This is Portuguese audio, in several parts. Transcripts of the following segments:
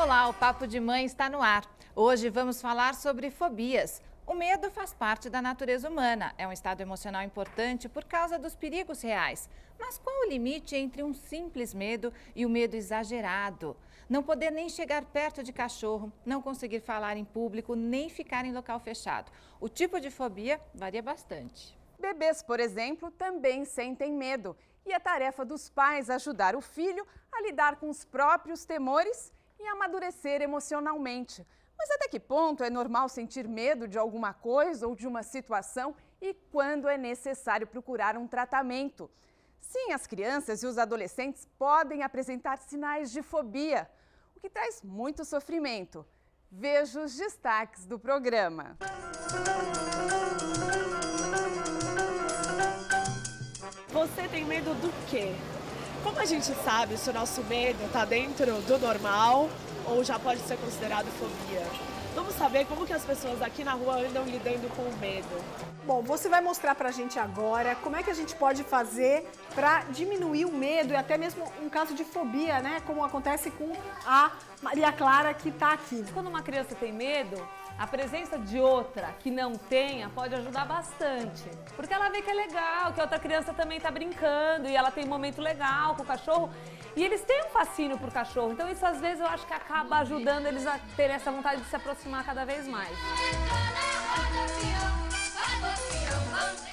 Olá, o Papo de Mãe está no ar. Hoje vamos falar sobre fobias. O medo faz parte da natureza humana. É um estado emocional importante por causa dos perigos reais. Mas qual o limite entre um simples medo e o medo exagerado? Não poder nem chegar perto de cachorro, não conseguir falar em público, nem ficar em local fechado. O tipo de fobia varia bastante. Bebês, por exemplo, também sentem medo. E é tarefa dos pais ajudar o filho a lidar com os próprios temores e amadurecer emocionalmente. Mas até que ponto é normal sentir medo de alguma coisa ou de uma situação e quando é necessário procurar um tratamento? Sim, as crianças e os adolescentes podem apresentar sinais de fobia, o que traz muito sofrimento. Veja os destaques do programa. Você tem medo do quê? Como a gente sabe se o nosso medo está dentro do normal ou já pode ser considerado fobia? Vamos saber como que as pessoas aqui na rua andam lidando com o medo. Bom, você vai mostrar pra gente agora como é que a gente pode fazer para diminuir o medo e até mesmo um caso de fobia, né? Como acontece com a Maria Clara que está aqui. Quando uma criança tem medo, a presença de outra que não tenha pode ajudar bastante. Porque ela vê que é legal, que a outra criança também está brincando e ela tem um momento legal com o cachorro. E eles têm um fascínio por cachorro, então isso às vezes eu acho que acaba ajudando eles a terem essa vontade de se aproximar cada vez mais.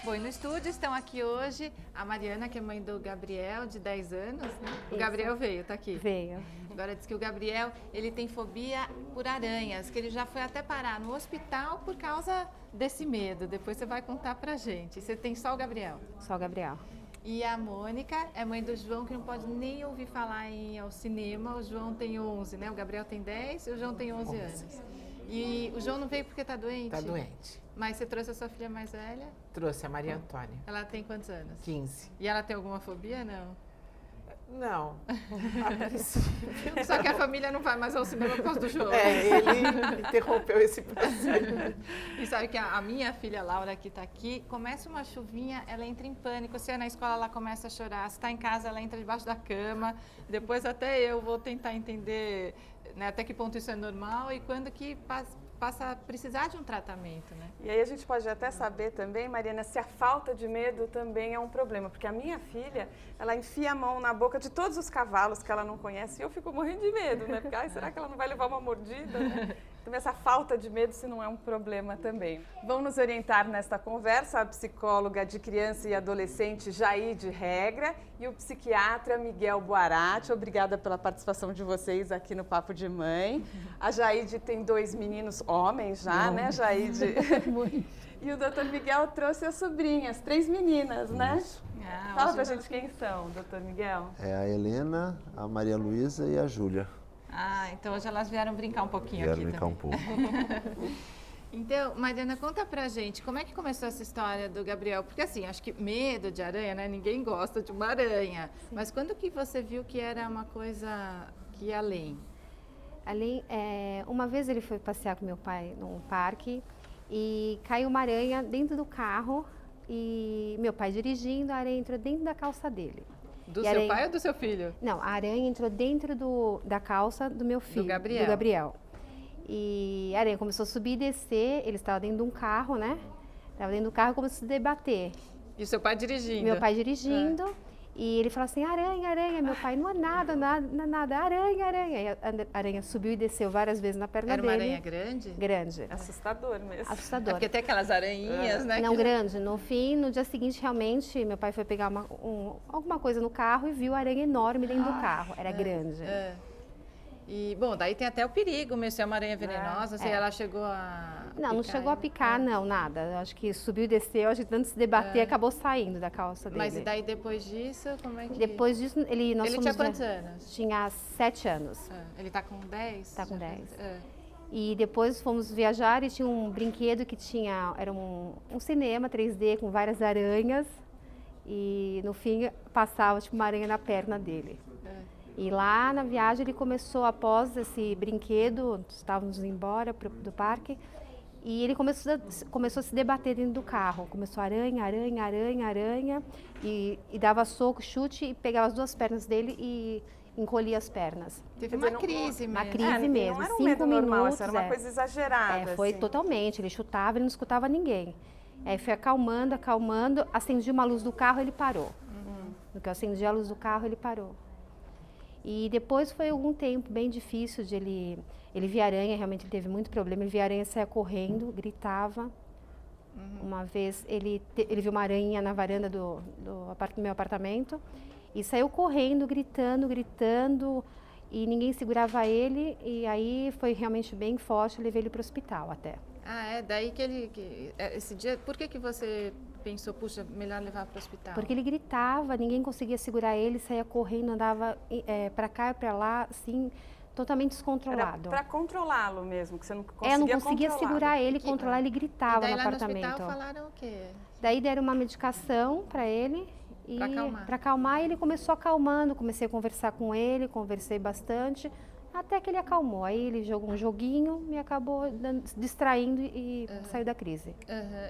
Bom, e no estúdio estão aqui hoje a Mariana, que é mãe do Gabriel, de 10 anos, né? O Gabriel veio, tá aqui. Veio. Agora diz que o Gabriel, ele tem fobia por aranhas, que ele já foi até parar no hospital por causa desse medo. Depois você vai contar pra gente. Você tem só o Gabriel. Só o Gabriel. E a Mônica é mãe do João, que não pode nem ouvir falar em ir ao cinema. O João tem 11, né? O Gabriel tem 10 e o João tem 11 anos. E o João não veio porque tá doente? Tá doente. Mas você trouxe a sua filha mais velha? Trouxe a Maria Antônia. Ela tem quantos anos? 15. E ela tem alguma fobia, não? Não. A princípio. Só que a família não vai mais ao cinema por causa do João. Ele interrompeu esse processo. E sabe que a minha filha Laura, que está aqui, começa uma chuvinha, ela entra em pânico. Se é na escola, ela começa a chorar. Se está em casa, ela entra debaixo da cama. Depois até eu vou tentar entender, né, até que ponto isso é normal e quando que passa a precisar de um tratamento, né? E aí a gente pode até saber também, Mariana, se a falta de medo também é um problema. Porque a minha filha, ela enfia a mão na boca de todos os cavalos que ela não conhece e eu fico morrendo de medo, né? Porque, ai, será que ela não vai levar uma mordida, né? Então, essa falta de medo, se não é um problema também. Vão nos orientar nesta conversa a psicóloga de criança e adolescente Jaide Regra e o psiquiatra Miguel Boarati. Obrigada pela participação de vocês aqui no Papo de Mãe. A Jaide tem 2 meninos homens já, né, Jaide? E o doutor Miguel trouxe as sobrinhas, 3 meninas, né? Fala pra gente quem são, doutor Miguel. É a Helena, a Maria Luísa e a Júlia. Ah, então hoje elas vieram brincar um pouquinho Vieram aqui brincar também. um pouco. Então, Mariana, conta pra gente, como é que começou essa história do Gabriel? Porque assim, acho que medo de aranha, né? Ninguém gosta de uma aranha. Sim. Mas quando que você viu que era uma coisa que ia além? Uma vez ele foi passear com meu pai num parque e caiu uma aranha dentro do carro e meu pai dirigindo, a aranha entrou dentro da calça dele. Do seu pai ou do seu filho? Não, a aranha entrou dentro da calça do meu filho, do Gabriel. E a aranha começou a subir e descer, ele estava dentro de um carro, né? Estava dentro do carro e começou a se debater. E o seu pai dirigindo? Meu pai dirigindo. E ele falou assim, aranha, aranha. Meu pai, não é nada, aranha, aranha. E a aranha subiu e desceu várias vezes na perna dele. Era uma aranha grande? Grande. Assustador mesmo. Assustador. Porque tem aquelas aranhinhas, né? Não, grande. No fim, no dia seguinte, realmente, meu pai foi pegar alguma coisa no carro e viu a aranha enorme dentro do carro. Era grande. E, bom, daí tem até o perigo, mesmo, se é uma aranha venenosa, se ela chegou a não chegou a picar, não, nada. Eu acho que subiu e desceu, a gente tanto se debater, acabou saindo da calça dele. Mas e daí depois disso, como é que... Depois disso, ele tinha quantos anos? Tinha 7 anos. Ele tá com 10? Tá com 10. E depois fomos viajar e tinha um brinquedo que era um cinema 3D com várias aranhas. E no fim passava tipo uma aranha na perna dele. E lá na viagem ele começou, após esse brinquedo, estávamos indo embora do parque, E ele começou a se debater dentro do carro. Começou aranha, aranha, aranha, aranha. E dava soco, chute e pegava as duas pernas dele e encolhia as pernas. Teve uma crise Uma mesmo. crise mesmo. Não era um 5 medo normal, minutos. era uma coisa exagerada. Foi assim. totalmente. Ele chutava, ele não escutava ninguém. Aí foi acalmando, acalmando. Acendi uma luz do carro, ele parou. No que eu acendi a luz do carro, ele parou. E depois foi algum tempo bem difícil de ele via aranha, realmente ele teve muito problema. Ele via aranha, saia correndo, gritava. Uma vez ele viu uma aranha na varanda do meu apartamento e saiu correndo, gritando, e ninguém segurava ele. E aí foi realmente bem forte, eu levei ele para o hospital até. Ah, é daí esse dia, por que você pensou, puxa, melhor levar para o hospital? Porque ele gritava, ninguém conseguia segurar ele, saía correndo, andava para cá e para lá, assim, totalmente descontrolado. Para controlá-lo mesmo, que você não conseguia Eu não conseguia segurar ele, controlar, ele gritava e daí, no lá apartamento. No hospital falaram o quê? Daí deram uma medicação para ele. Para acalmar, e ele começou acalmando, comecei a conversar com ele, conversei bastante, até que ele acalmou. Aí ele jogou um joguinho e acabou distraindo e saiu da crise.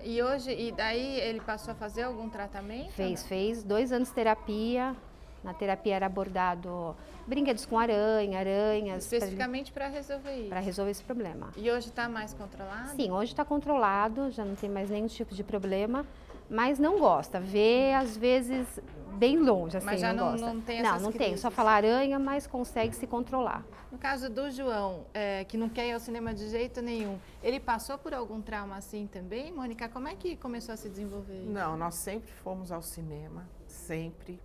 E daí ele passou a fazer algum tratamento? Fez 2 anos de terapia. Na terapia era abordado brinquedos com aranhas. Especificamente para resolver isso? Para resolver esse problema. E hoje está mais controlado? Sim, hoje está controlado, já não tem mais nenhum tipo de problema, mas não gosta. Vê, às vezes, bem longe, assim, mas já não gosta. Não tem essas não crises. tem, só fala aranha, mas consegue se controlar. No caso do João, que não quer ir ao cinema de jeito nenhum, ele passou por algum trauma assim também, Mônica? Como é que começou a se desenvolver isso? Não, nós sempre fomos ao cinema, sempre.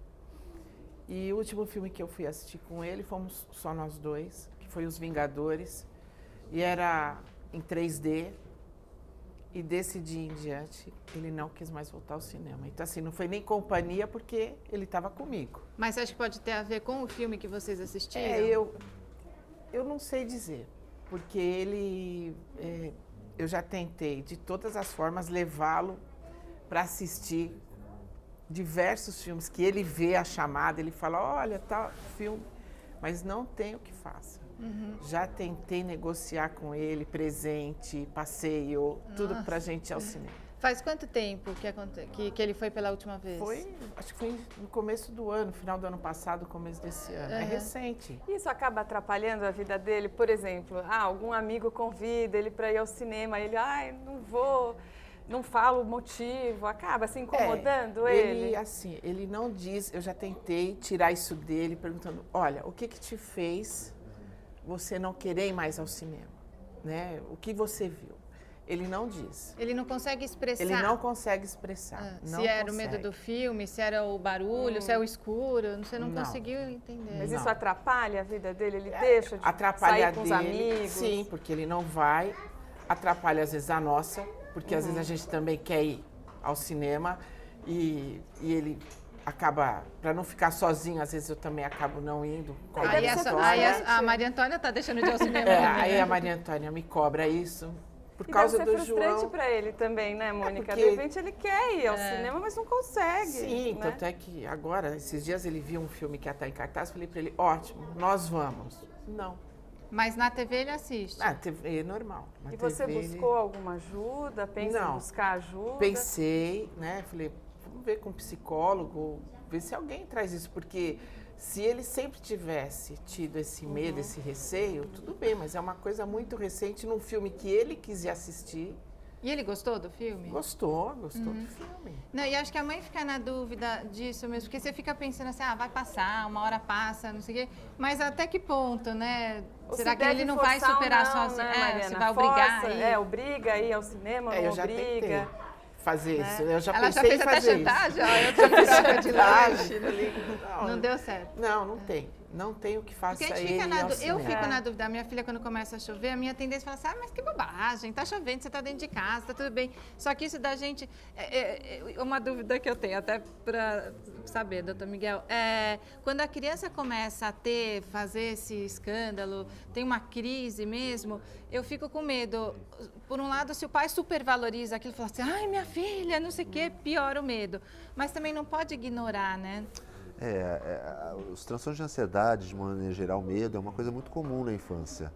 E o último filme que eu fui assistir com ele, fomos só nós dois, que foi Os Vingadores. E era em 3D. E desse dia em diante, ele não quis mais voltar ao cinema. Então, assim, não foi nem companhia, porque ele estava comigo. Mas você acha que pode ter a ver com o filme que vocês assistiram? Eu não sei dizer. Porque ele... eu já tentei, de todas as formas, levá-lo para assistir diversos filmes que ele vê a chamada, ele fala, olha, tal filme, mas não tem o que faça. Já tentei negociar com ele, presente, passeio, tudo pra gente ir ao cinema. Faz quanto tempo que ele foi pela última vez? Acho que foi no começo do ano, final do ano passado, começo desse ano. É recente. Isso acaba atrapalhando a vida dele? Por exemplo, algum amigo convida ele para ir ao cinema, ele, não vou... Não fala o motivo, acaba se incomodando ele? Assim, ele não diz, eu já tentei tirar isso dele, perguntando, olha, o que te fez você não querer ir mais ao cinema? Né? O que você viu? Ele não diz. Ele não consegue expressar? Ele não consegue expressar. Se era o medo do filme, se era o barulho, se é o escuro, você não conseguiu entender. Mas isso atrapalha a vida dele? Ele deixa de sair com os amigos? Sim, porque ele não vai, atrapalha às vezes a nossa, porque às vezes a gente também quer ir ao cinema e ele acaba, para não ficar sozinho, às vezes eu também acabo não indo. Aí a Maria Antônia tá deixando de ir ao cinema. Aí a Maria Antônia me cobra isso. Por causa do João. Deve ser frustrante para ele também, né, Mônica? De repente ele quer ir ao cinema, mas não consegue. Sim, tanto é que agora, esses dias ele viu um filme que ia estar em cartaz, falei para ele, ótimo, nós vamos. Não. Mas na TV ele assiste? Na TV é normal. E você buscou alguma ajuda? Pensa em buscar ajuda? Pensei, né? Falei, vamos ver com um psicólogo, ver se alguém traz isso, porque se ele sempre tivesse tido esse medo, esse receio, tudo bem, mas é uma coisa muito recente num filme que ele quis ir assistir. E ele gostou do filme? Gostou do filme. Não, e acho que a mãe fica na dúvida disso mesmo, porque você fica pensando assim, vai passar, uma hora passa, não sei o quê, mas até que ponto, né? Será que ele não vai superar sozinho? Né, você vai obrigar a ir? Obriga a ir ao cinema, não obriga. Fazer isso. Eu já Ela pensei já fez em fazer até chantagem, eu tô piroca de lanche. Não deu certo. Não tem. Não tem o que faça porque eu fico na dúvida. A minha filha, quando começa a chover, a minha tendência é falar assim, mas que bobagem, tá chovendo, você tá dentro de casa, tá tudo bem. Só que isso da gente, uma dúvida que eu tenho, até para saber, doutor Miguel, quando a criança começa a fazer esse escândalo, tem uma crise mesmo, eu fico com medo. Por um lado, se o pai supervaloriza aquilo, fala assim, ai, minha filha, não sei o quê, piora o medo. Mas também não pode ignorar, né? Os transtornos de ansiedade, de maneira geral, medo, é uma coisa muito comum na infância.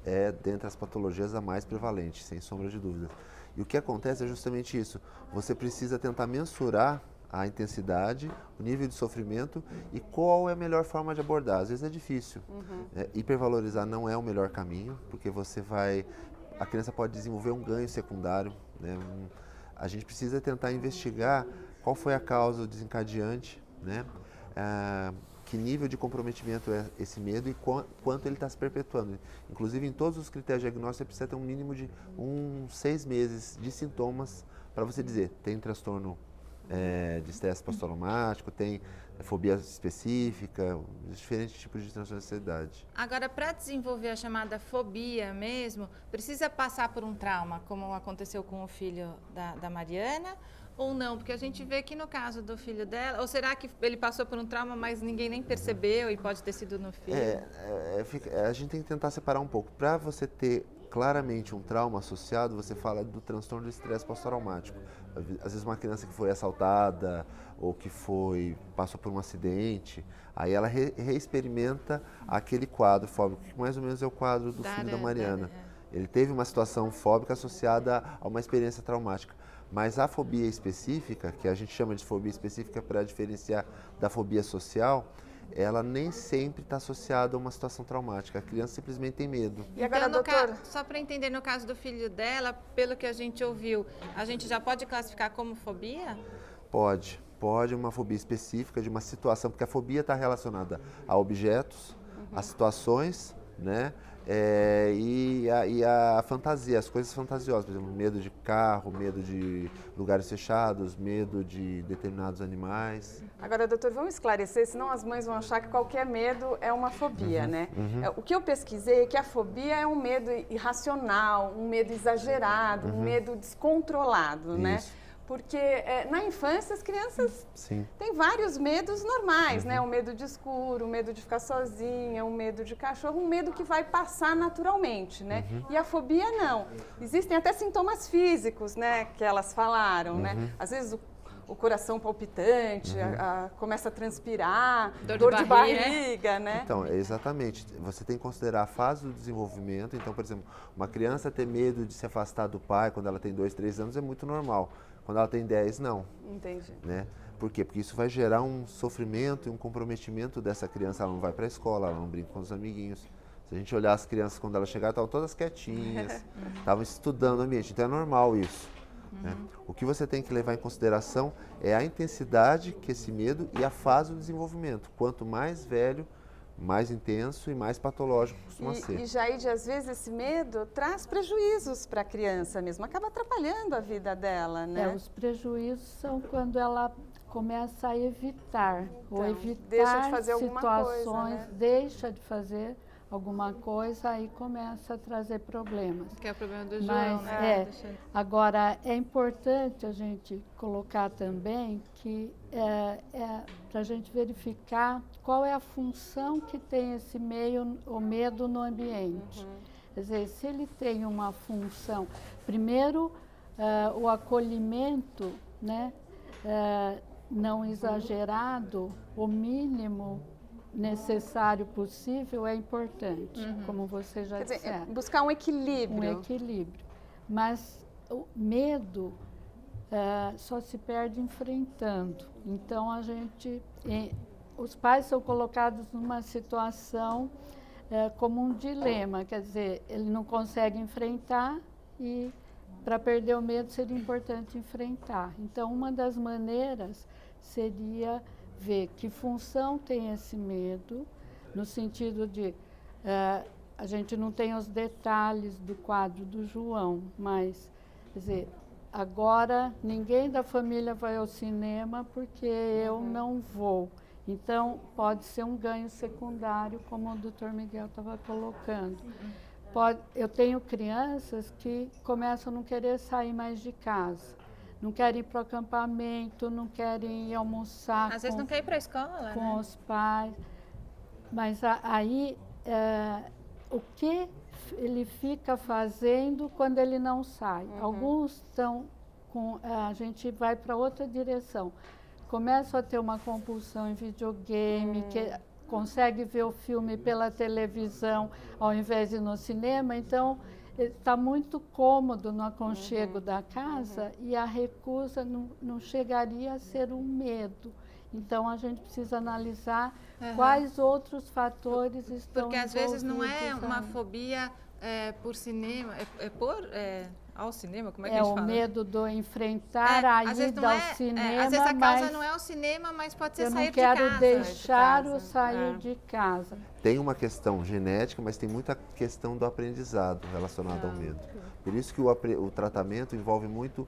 é, dentre as patologias, a mais prevalente, sem sombra de dúvida. E o que acontece é justamente isso. Você precisa tentar mensurar a intensidade, o nível de sofrimento e qual é a melhor forma de abordar. Às vezes é difícil. Hipervalorizar não é o melhor caminho, porque a criança pode desenvolver um ganho secundário, né? A gente precisa tentar investigar qual foi a causa, o desencadeante, né? Que nível de comprometimento é esse medo e quanto ele está se perpetuando. Inclusive, em todos os critérios diagnósticos, você precisa ter um mínimo de 6 meses de sintomas para você dizer, tem transtorno de estresse pós-traumático, tem fobia específica, diferentes tipos de transtorno de ansiedade. Agora, para desenvolver a chamada fobia mesmo, precisa passar por um trauma, como aconteceu com o filho da Mariana, ou não? Porque a gente vê que no caso do filho dela, ou será que ele passou por um trauma, mas ninguém nem percebeu e pode ter sido no filho? A gente tem que tentar separar um pouco. Para você ter claramente um trauma associado, você fala do transtorno de estresse pós-traumático. Às vezes uma criança que foi assaltada ou que passou por um acidente, aí ela reexperimenta aquele quadro fóbico, que mais ou menos é o quadro do filho da Mariana. Ele teve uma situação fóbica associada a uma experiência traumática. Mas a fobia específica, que a gente chama de fobia específica para diferenciar da fobia social, ela nem sempre está associada a uma situação traumática. A criança simplesmente tem medo. E agora, então, doutora? Só para entender, no caso do filho dela, pelo que a gente ouviu, a gente já pode classificar como fobia? Pode uma fobia específica de uma situação, porque a fobia está relacionada a objetos, a situações, né? E a fantasia, as coisas fantasiosas, por exemplo, medo de carro, medo de lugares fechados, medo de determinados animais. Agora, doutor, vamos esclarecer, senão as mães vão achar que qualquer medo é uma fobia, né? O que eu pesquisei é que a fobia é um medo irracional, um medo exagerado, um medo descontrolado, né? Porque na infância as crianças têm vários medos normais, né? O medo de escuro, o medo de ficar sozinha, o medo de cachorro, um medo que vai passar naturalmente, né? E a fobia não. Existem até sintomas físicos, né? Que elas falaram, né? Às vezes o coração palpitante, começa a transpirar, dor de barriga, né? Então, exatamente. Você tem que considerar a fase do desenvolvimento. Então, por exemplo, uma criança ter medo de se afastar do pai quando ela tem 2, 3 anos é muito normal. Quando ela tem 10, não. Entendi. Né? Por quê? Porque isso vai gerar um sofrimento e um comprometimento dessa criança. Ela não vai para a escola, ela não brinca com os amiguinhos. Se a gente olhar as crianças quando elas chegaram, estavam todas quietinhas, estavam estudando o ambiente. Então é normal isso. Né? O que você tem que levar em consideração é a intensidade que esse medo e a fase do desenvolvimento. Quanto mais velho, mais intenso e mais patológico costuma ser. E Jaide, às vezes esse medo traz prejuízos para a criança mesmo, acaba atrapalhando a vida dela, né? Os prejuízos são quando ela começa a evitar, então, ou evitar deixa de fazer situações, alguma coisa, né? deixa de fazer alguma coisa, aí começa a trazer problemas. Que é o problema do João, né? Agora, é importante a gente colocar também que para a gente verificar qual é a função que tem esse o medo no ambiente. Quer dizer, se ele tem uma função, primeiro, o acolhimento, né, não exagerado, o mínimo necessário possível é importante, como você já disse. Quer dizer, buscar um equilíbrio. Um equilíbrio. Mas o medo só se perde enfrentando. Então, os pais são colocados numa situação como um dilema, quer dizer, ele não consegue enfrentar e para perder o medo seria importante enfrentar. Então, uma das maneiras seria ver que função tem esse medo, no sentido de, a gente não tem os detalhes do quadro do João, mas, quer dizer, agora ninguém da família vai ao cinema porque eu não vou. Então, pode ser um ganho secundário, como o Dr. Miguel estava colocando. Eu tenho crianças que começam a não querer sair mais de casa. Não querem ir para o acampamento, não querem ir almoçar. Às vezes não quer ir para a escola, com os pais. Mas aí, o que ele fica fazendo quando ele não sai? Alguns estão a gente vai para outra direção. Começam a ter uma compulsão em videogame, consegue ver o filme pela televisão ao invés de ir no cinema, então está muito cômodo no aconchego da casa e a recusa não chegaria a ser um medo. Então a gente precisa analisar quais outros fatores estão Porque às vezes não é envolvidos uma aí. fobia por cinema, ao cinema, como é que a gente o fala? medo do enfrentar a às vezes ida não ao é, cinema, às vezes a causa mas não é o cinema, mas pode ser eu sair não de casa. quero deixar de o casa. sair de casa. Tem uma questão genética, mas tem muita questão do aprendizado relacionada ao medo. Por isso que o tratamento envolve muito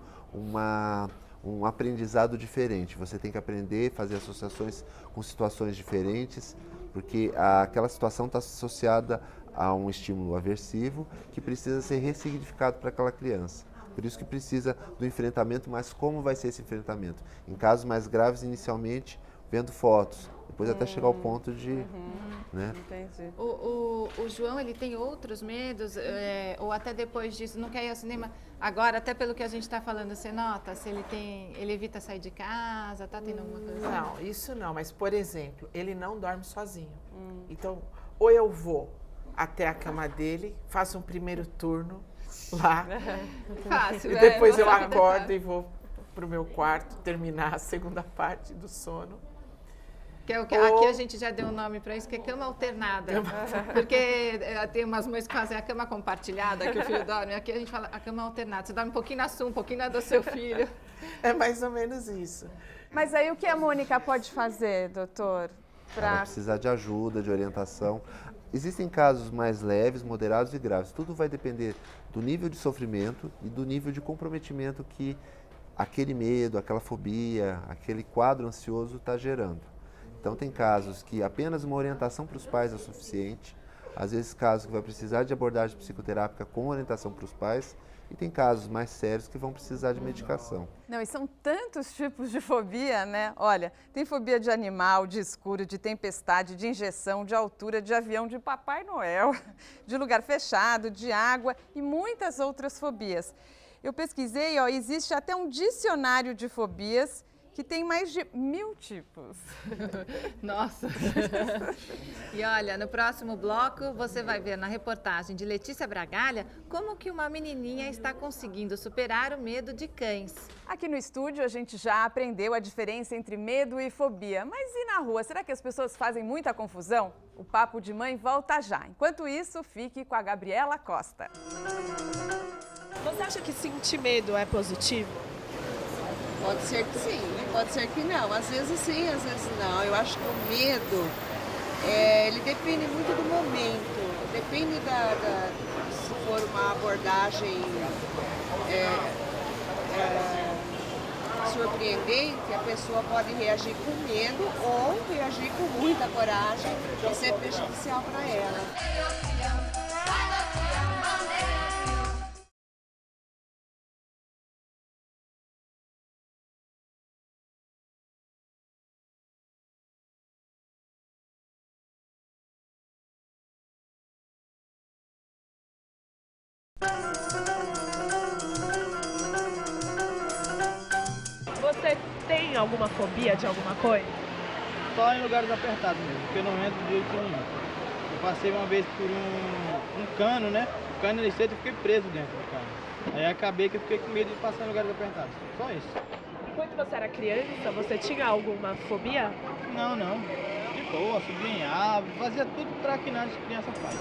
um aprendizado diferente. Você tem que aprender, fazer associações com situações diferentes, porque aquela situação está associada a um estímulo aversivo que precisa ser ressignificado para aquela criança. Por isso que precisa do enfrentamento, mas como vai ser esse enfrentamento? Em casos mais graves, inicialmente, vendo fotos, depois até chegar ao ponto de... Né? Entendi. O João, ele tem outros medos, ou até depois disso, não quer ir ao cinema? Agora, até pelo que a gente está falando, você nota se ele evita sair de casa, está tendo alguma coisa? Não, isso não, mas por exemplo, ele não dorme sozinho. Então, ou eu vou até a cama dele, faço um primeiro turno lá, Fácil, e depois eu acordo e vou para o meu quarto terminar a segunda parte do sono. Que é o que, aqui a gente já deu um nome para isso, que é cama alternada. Porque tem umas mães que fazem a cama compartilhada, que o filho dorme. Aqui a gente fala a cama alternada. Você dorme um pouquinho na sua, um pouquinho na do seu filho. É mais ou menos isso. Mas aí o que a Mônica pode fazer, doutor? Ela precisa de ajuda, de orientação. Existem casos mais leves, moderados e graves. Tudo vai depender do nível de sofrimento e do nível de comprometimento que aquele medo, aquela fobia, aquele quadro ansioso está gerando. Então tem casos que apenas uma orientação para os pais é suficiente, às vezes casos que vai precisar de abordagem psicoterápica com orientação para os pais, e tem casos mais sérios que vão precisar de medicação. Não, e são tantos tipos de fobia, né? Olha, tem fobia de animal, de escuro, de tempestade, de injeção, de altura, de avião, de Papai Noel, de lugar fechado, de água e muitas outras fobias. Eu pesquisei, existe até um dicionário de fobias que tem mais de 1000 tipos. Nossa! E olha, no próximo bloco você vai ver na reportagem de Letícia Bragalha como que uma menininha está conseguindo superar o medo de cães. Aqui no estúdio a gente já aprendeu a diferença entre medo e fobia, mas e na rua? Será que as pessoas fazem muita confusão? O Papo de Mãe volta já. Enquanto isso, fique com a Gabriela Costa. Você acha que sentir medo é positivo? Pode ser que sim, pode ser que não. Às vezes sim, às vezes não. Eu acho que o medo, ele depende muito do momento. Depende se for uma abordagem surpreendente, a pessoa pode reagir com medo ou reagir com muita coragem. Isso é prejudicial para ela. Você tem alguma fobia de alguma coisa? Só em lugares apertados mesmo, porque eu não entro de jeito nenhum. Eu passei uma vez por um cano, né? O cano ele cedo, eu fiquei preso dentro do cano. Aí acabei que eu fiquei com medo de passar em lugares apertados. Só isso. Quando você era criança, você tinha alguma fobia? Não. De boa, subia em árvore, fazia tudo para que nada de criança faz.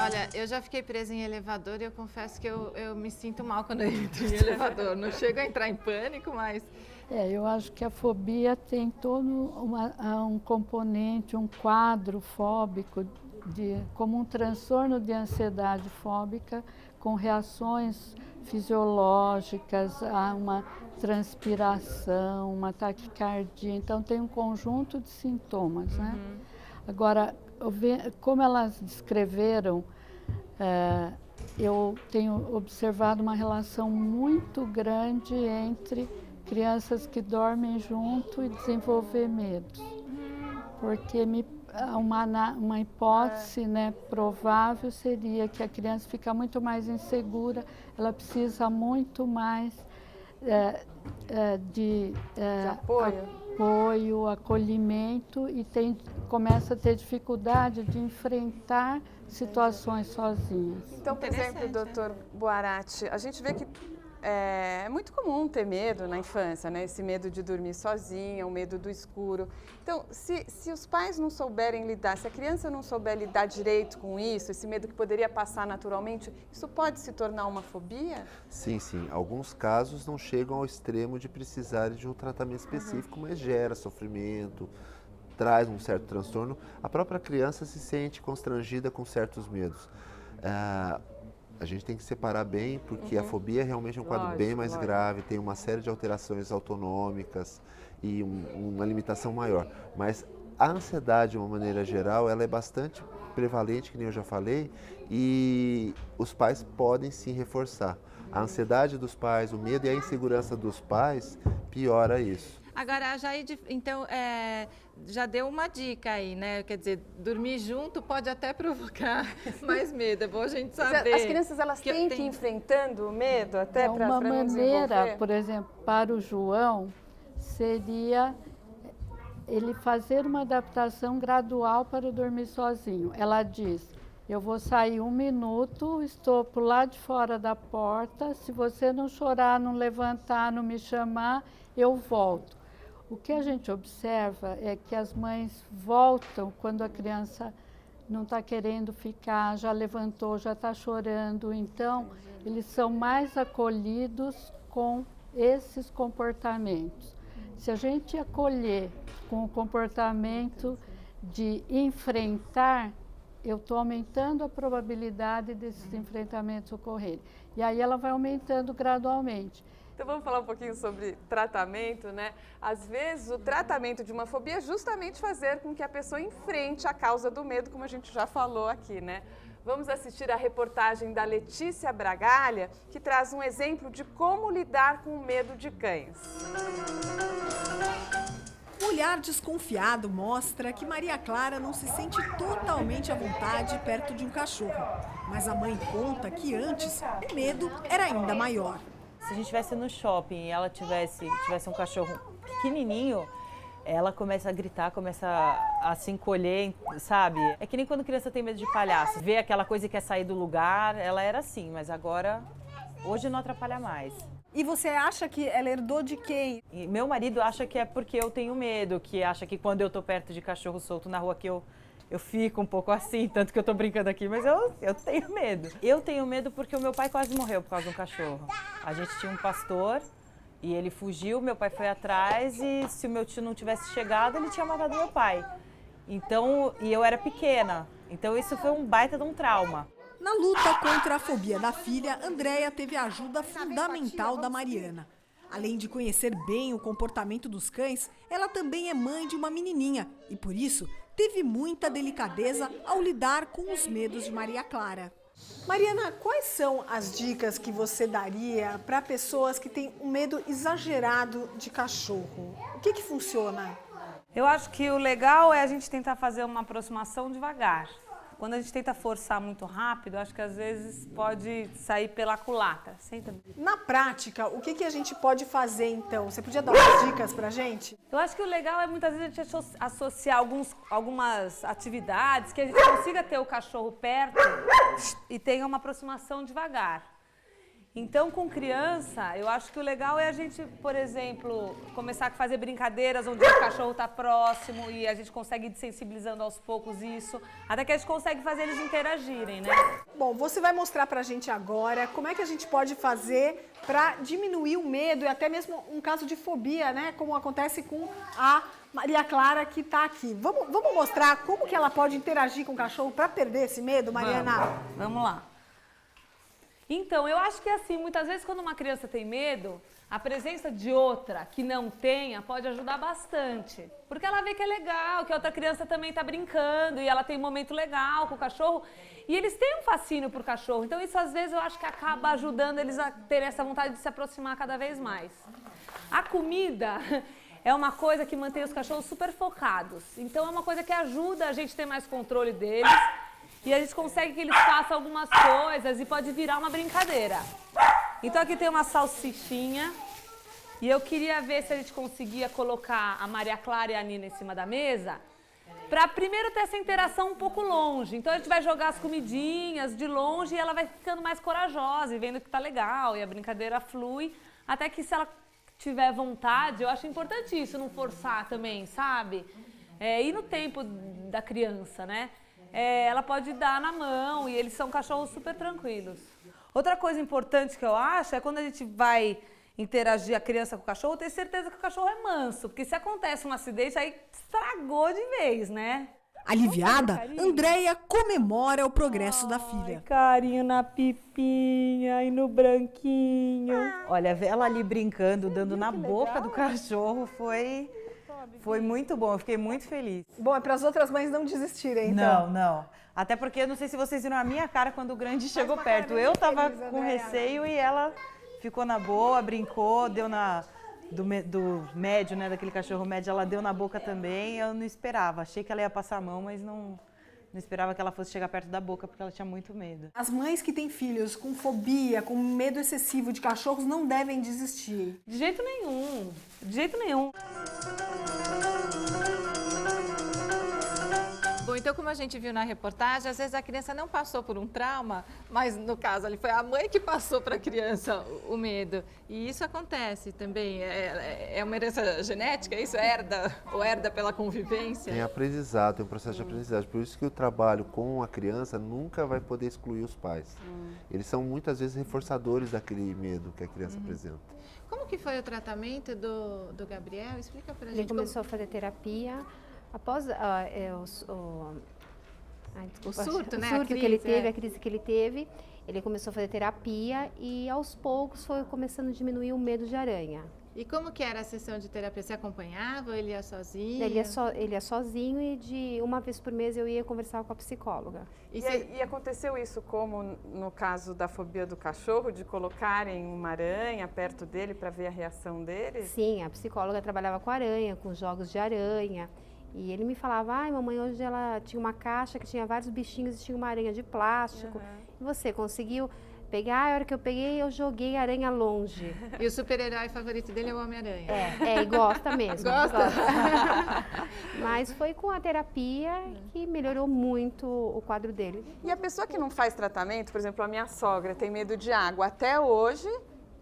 Olha, eu já fiquei presa em elevador e eu confesso que eu me sinto mal quando eu entro em elevador. Não chego a entrar em pânico, mas... Eu acho que a fobia tem todo um componente, um quadro fóbico, como um transtorno de ansiedade fóbica, com reações fisiológicas, há uma transpiração, uma taquicardia. Então, tem um conjunto de sintomas, né? Agora, como elas descreveram, eu tenho observado uma relação muito grande entre crianças que dormem junto e desenvolver medos. Porque uma hipótese provável seria que a criança fica muito mais insegura, ela precisa muito mais de apoio? apoio, acolhimento e começa a ter dificuldade de enfrentar situações sozinhas. Então, por exemplo, doutor Boarati, a gente vê que é muito comum ter medo na infância, né? Esse medo de dormir sozinha, o medo do escuro. Então, se os pais não souberem lidar, se a criança não souber lidar direito com isso, esse medo que poderia passar naturalmente, isso pode se tornar uma fobia? Sim, sim. Alguns casos não chegam ao extremo de precisar de um tratamento específico, mas gera sofrimento, traz um certo transtorno. A própria criança se sente constrangida com certos medos. A gente tem que separar bem, porque a fobia realmente é um quadro bem mais grave, tem uma série de alterações autonômicas e uma limitação maior. Mas a ansiedade, de uma maneira geral, ela é bastante prevalente, que nem eu já falei, e os pais podem sim reforçar. A ansiedade dos pais, o medo e a insegurança dos pais piora isso. Agora, a Jaide, então, já deu uma dica aí, né? Quer dizer, dormir junto pode até provocar mais medo, é bom a gente saber. As crianças, elas têm que ir enfrentando o medo até para uma não maneira, desenvolver? por exemplo, para o João, seria ele fazer uma adaptação gradual para dormir sozinho. Ela diz, eu vou sair 1 minuto, estou por lá de fora da porta, se você não chorar, não levantar, não me chamar, eu volto. O que a gente observa é que as mães voltam quando a criança não está querendo ficar, já levantou, já está chorando. Então, eles são mais acolhidos com esses comportamentos. Se a gente acolher com o comportamento de enfrentar, eu estou aumentando a probabilidade desses enfrentamentos ocorrerem. E aí ela vai aumentando gradualmente. Então vamos falar um pouquinho sobre tratamento, né? Às vezes o tratamento de uma fobia é justamente fazer com que a pessoa enfrente a causa do medo, como a gente já falou aqui, né? Vamos assistir a reportagem da Letícia Bragalha, que traz um exemplo de como lidar com o medo de cães. O olhar desconfiado mostra que Maria Clara não se sente totalmente à vontade perto de um cachorro. Mas a mãe conta que antes o medo era ainda maior. Se a gente estivesse no shopping e ela tivesse um cachorro pequenininho, ela começa a gritar, começa a se encolher, sabe? É que nem quando criança tem medo de palhaço. Vê aquela coisa e quer sair do lugar, ela era assim, mas agora, hoje não atrapalha mais. E você acha que ela herdou de quem? E meu marido acha que é porque eu tenho medo, que acha que quando eu tô perto de cachorro solto na rua que eu fico um pouco assim, tanto que eu tô brincando aqui, mas eu tenho medo. Eu tenho medo porque o meu pai quase morreu por causa de um cachorro. A gente tinha um pastor e ele fugiu, meu pai foi atrás e se o meu tio não tivesse chegado, ele tinha matado meu pai. Então, e eu era pequena, então isso foi um baita de um trauma. Na luta contra a fobia da filha, Andréia teve a ajuda fundamental da Mariana. Além de conhecer bem o comportamento dos cães, ela também é mãe de uma menininha e, por isso, teve muita delicadeza ao lidar com os medos de Maria Clara. Mariana, quais são as dicas que você daria para pessoas que têm um medo exagerado de cachorro? O que funciona? Eu acho que o legal é a gente tentar fazer uma aproximação devagar. Quando a gente tenta forçar muito rápido, acho que às vezes pode sair pela culatra. Senta. Na prática, o que a gente pode fazer então? Você podia dar umas dicas pra gente? Eu acho que o legal é muitas vezes a gente associar algumas atividades que a gente consiga ter o cachorro perto e tenha uma aproximação devagar. Então, com criança, eu acho que o legal é a gente, por exemplo, começar a fazer brincadeiras onde o cachorro está próximo e a gente consegue ir sensibilizando aos poucos isso, até que a gente consegue fazer eles interagirem, né? Bom, você vai mostrar pra gente agora como é que a gente pode fazer para diminuir o medo e até mesmo um caso de fobia, né? Como acontece com a Maria Clara que está aqui. Vamos mostrar como que ela pode interagir com o cachorro para perder esse medo, Mariana? Vamos lá. Então, eu acho que assim, muitas vezes quando uma criança tem medo, a presença de outra que não tenha pode ajudar bastante. Porque ela vê que é legal, que a outra criança também está brincando e ela tem um momento legal com o cachorro. E eles têm um fascínio por cachorro. Então, isso às vezes eu acho que acaba ajudando eles a terem essa vontade de se aproximar cada vez mais. A comida é uma coisa que mantém os cachorros super focados. Então, é uma coisa que ajuda a gente a ter mais controle deles. E a gente consegue que eles façam algumas coisas e pode virar uma brincadeira. Então aqui tem uma salsichinha E eu queria ver se a gente conseguia colocar a Maria Clara e a Nina em cima da mesa, para primeiro ter essa interação um pouco longe. Então a gente vai jogar as comidinhas de longe e ela vai ficando mais corajosa e vendo que tá legal e a brincadeira flui, até que se ela tiver vontade, eu acho importante isso, não forçar também, sabe? E no tempo da criança, né? Ela pode dar na mão e eles são cachorros super tranquilos. Outra coisa importante que eu acho é quando a gente vai interagir a criança com o cachorro, ter certeza que o cachorro é manso, porque se acontece um acidente, aí estragou de vez, né? Aliviada, Andréia comemora o progresso da filha. Carinho na pipinha e no branquinho. Olha, ver ela ali brincando, dando na boca do cachorro foi muito bom, eu fiquei muito feliz. Bom, é para as outras mães não desistirem, então. Não. Até porque eu não sei se vocês viram a minha cara quando o grande chegou perto. Eu tava com receio e ela ficou na boa, brincou, deu do médio, né, daquele cachorro médio, ela deu na boca também. Eu não esperava, achei que ela ia passar a mão, mas não esperava que ela fosse chegar perto da boca, porque ela tinha muito medo. As mães que têm filhos com fobia, com medo excessivo de cachorros, não devem desistir. De jeito nenhum, de jeito nenhum. Bom, então como a gente viu na reportagem, às vezes a criança não passou por um trauma, mas no caso ali foi a mãe que passou para a criança o medo. E isso acontece também, é uma herança genética, isso herda pela convivência? Tem aprendizado, tem um processo de aprendizagem. Por isso que o trabalho com a criança nunca vai poder excluir os pais. Eles são muitas vezes reforçadores daquele medo que a criança apresenta. Como que foi o tratamento do Gabriel? Explica pra gente. Ele começou a fazer terapia. Após o surto, né? A crise que ele teve, ele começou a fazer terapia e aos poucos foi começando a diminuir o medo de aranha. E como que era a sessão de terapia? Você acompanhava ou ele ia sozinho? Ele ia sozinho e de uma vez por mês eu ia conversar com a psicóloga. E aconteceu isso como no caso da fobia do cachorro, de colocarem uma aranha perto dele para ver a reação dele? Sim, a psicóloga trabalhava com aranha, com jogos de aranha. E ele me falava, ai mamãe, hoje ela tinha uma caixa que tinha vários bichinhos e tinha uma aranha de plástico. E você conseguiu pegar? A hora que eu peguei, eu joguei a aranha longe. E o super-herói favorito dele é o Homem-Aranha? E gosta mesmo. Gosta? Mas foi com a terapia que melhorou muito o quadro dele. E a pessoa que não faz tratamento, por exemplo, a minha sogra tem medo de água, até hoje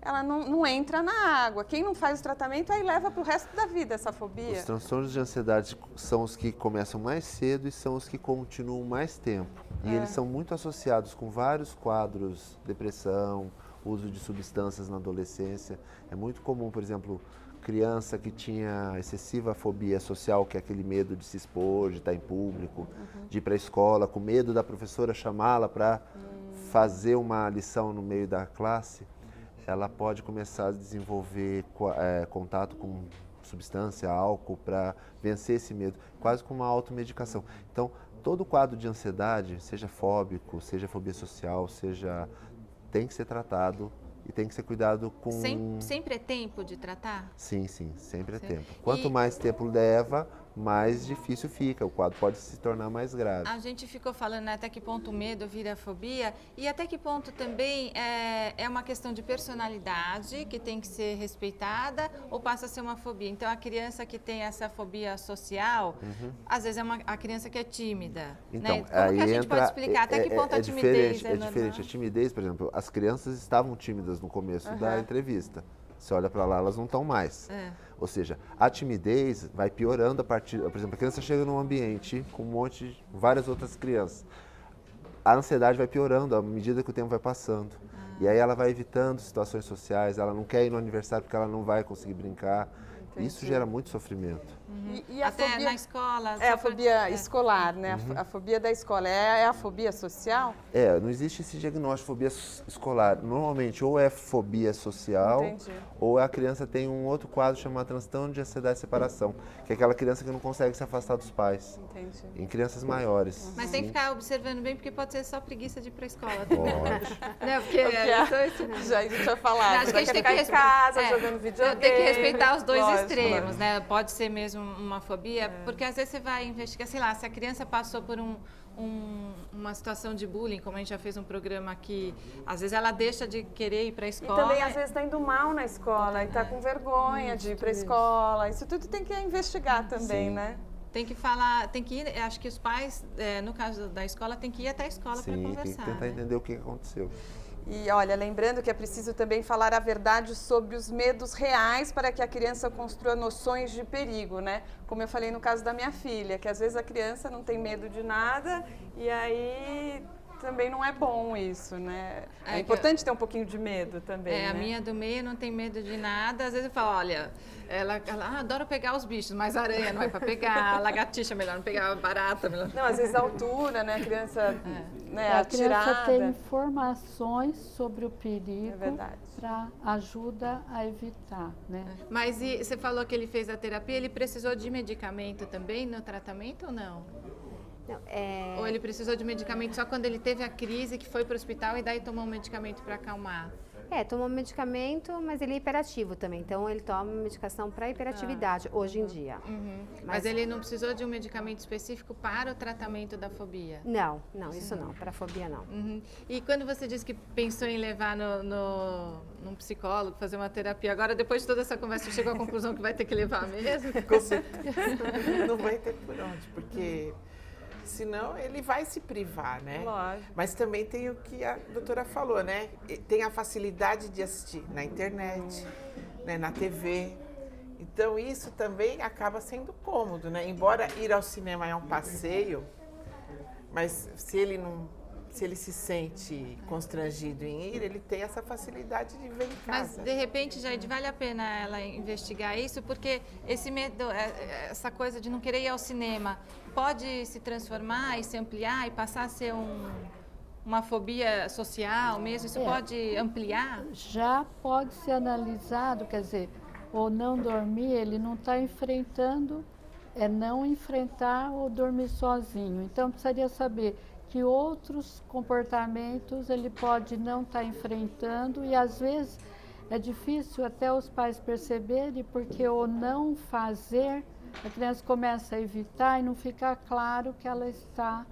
ela não entra na água. Quem não faz o tratamento aí leva para o resto da vida essa fobia. Os transtornos de ansiedade são os que começam mais cedo e são os que continuam mais tempo. E eles são muito associados com vários quadros, depressão, uso de substâncias na adolescência. É muito comum, por exemplo, criança que tinha excessiva fobia social, que é aquele medo de se expor, de estar em público, de ir para a escola, com medo da professora chamá-la para fazer uma lição no meio da classe. Ela pode começar a desenvolver contato com substância, álcool, para vencer esse medo, quase como uma automedicação. Então, todo quadro de ansiedade, seja fóbico, seja fobia social, tem que ser tratado e tem que ser cuidado com... Sempre é tempo de tratar? Sim, sempre é tempo. Quanto mais tempo leva, mais difícil fica, o quadro pode se tornar mais grave. A gente ficou falando, né, até que ponto o medo vira fobia e até que ponto também é uma questão de personalidade que tem que ser respeitada ou passa a ser uma fobia. Então a criança que tem essa fobia social, às vezes é a criança que é tímida. Então, né? Como que a gente pode explicar até que ponto a timidez é normal? diferente. A timidez, por exemplo, as crianças estavam tímidas no começo da entrevista. Você olha para lá, elas não estão mais. Ou seja, a timidez vai piorando a partir... Por exemplo, a criança chega num ambiente com várias outras crianças. A ansiedade vai piorando à medida que o tempo vai passando. E aí ela vai evitando situações sociais, ela não quer ir no aniversário porque ela não vai conseguir brincar. Isso gera muito sofrimento. E a até fobia, na escola? É a fobia escolar, né? A fobia da escola. É a fobia social? Não existe esse diagnóstico de fobia escolar. Normalmente, ou é fobia social, ou a criança tem um outro quadro chamado transtorno de ansiedade e separação, que é aquela criança que não consegue se afastar dos pais. Entendi. Em crianças maiores. Mas tem que ficar observando bem, porque pode ser só preguiça de ir para a escola também. Pode. Porque já a gente vai falar. Acho que a gente tem que ficar em casa, jogando videogame. Tem que respeitar os dois extremos, lógico. né? Pode ser mesmo uma fobia, porque às vezes você vai investigar, sei lá, se a criança passou por um uma situação de bullying, como a gente já fez um programa aqui, às vezes ela deixa de querer ir para a escola. E também, às vezes, está indo mal na escola e está com vergonha de ir para a escola. Isso tudo tem que investigar também, né? Tem que falar, tem que ir, acho que os pais, no caso da escola, tem que ir até a escola para conversar. Sim, tem que tentar entender o que aconteceu. E olha, lembrando que é preciso também falar a verdade sobre os medos reais para que a criança construa noções de perigo, né? Como eu falei no caso da minha filha, que às vezes a criança não tem medo de nada e aí também não é bom isso, né? É importante ter um pouquinho de medo também, né? A minha do meio não tem medo de nada. Às vezes eu falo, olha, ela adora pegar os bichos, mas aranha não é para pegar, lagartixa melhor não pegar, barata melhor. Não, às vezes a altura, né? A criança a criança tem informações sobre o perigo para ajuda a evitar, né? Mas e você falou que ele fez a terapia, ele precisou de medicamento também no tratamento ou não? Não, Ou ele precisou de medicamento só quando ele teve a crise, que foi para o hospital e daí tomou um medicamento para acalmar? Tomou um medicamento, mas ele é hiperativo também, então ele toma medicação para hiperatividade hoje em dia. Mas ele não precisou de um medicamento específico para o tratamento da fobia? Não, isso não, para a fobia não. E quando você disse que pensou em levar num psicólogo, fazer uma terapia, agora depois de toda essa conversa você chegou à conclusão que vai ter que levar mesmo? Com certeza. Não vai ter por onde, porque senão ele vai se privar, né? Lógico. Mas também tem o que a doutora falou, né? Tem a facilidade de assistir na internet, né? Na TV. Então isso também acaba sendo cômodo, né? Embora ir ao cinema é um passeio, mas se ele se sente constrangido em ir, ele tem essa facilidade de ver em casa. Mas, de repente, Jaide, vale a pena ela investigar isso? Porque esse medo, essa coisa de não querer ir ao cinema, pode se transformar e se ampliar e passar a ser uma fobia social mesmo? Isso pode ampliar? Já pode ser analisado, quer dizer, o não dormir, ele não está enfrentando, não enfrentar ou dormir sozinho. Então, precisaria saber que outros comportamentos ele pode não estar enfrentando e às vezes é difícil até os pais perceberem porque o não fazer, a criança começa a evitar e não fica claro que ela está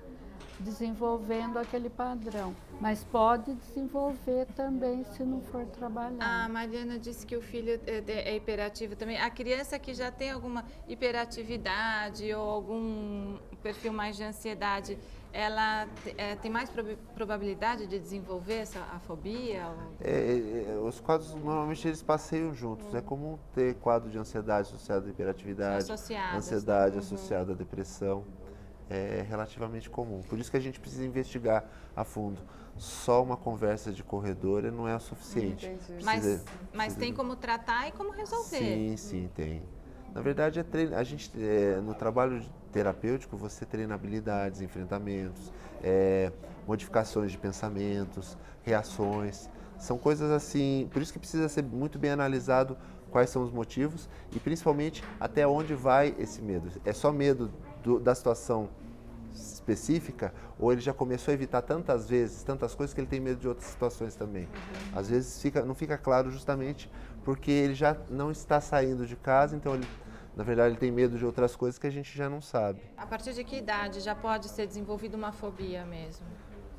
desenvolvendo aquele padrão. Mas pode desenvolver também se não for trabalhar. A Mariana disse que o filho é hiperativo também. A criança que já tem alguma hiperatividade ou algum perfil mais de ansiedade, ela tem mais probabilidade de desenvolver a fobia? Os quadros, normalmente, eles passeiam juntos. É comum ter quadro de ansiedade associado à hiperatividade, ansiedade associada à depressão. É relativamente comum. Por isso que a gente precisa investigar a fundo. Só uma conversa de corredor não é o suficiente. Mas tem como tratar e como resolver? Sim, tem. Na verdade, a gente, no trabalho terapêutico, você treina habilidades, enfrentamentos, modificações de pensamentos, reações. São coisas assim, por isso que precisa ser muito bem analisado quais são os motivos e principalmente até onde vai esse medo. É só medo da situação específica ou ele já começou a evitar tantas vezes, tantas coisas que ele tem medo de outras situações também. Às vezes não fica claro justamente porque ele já não está saindo de casa, então na verdade ele tem medo de outras coisas que a gente já não sabe. A partir de que idade já pode ser desenvolvida uma fobia mesmo?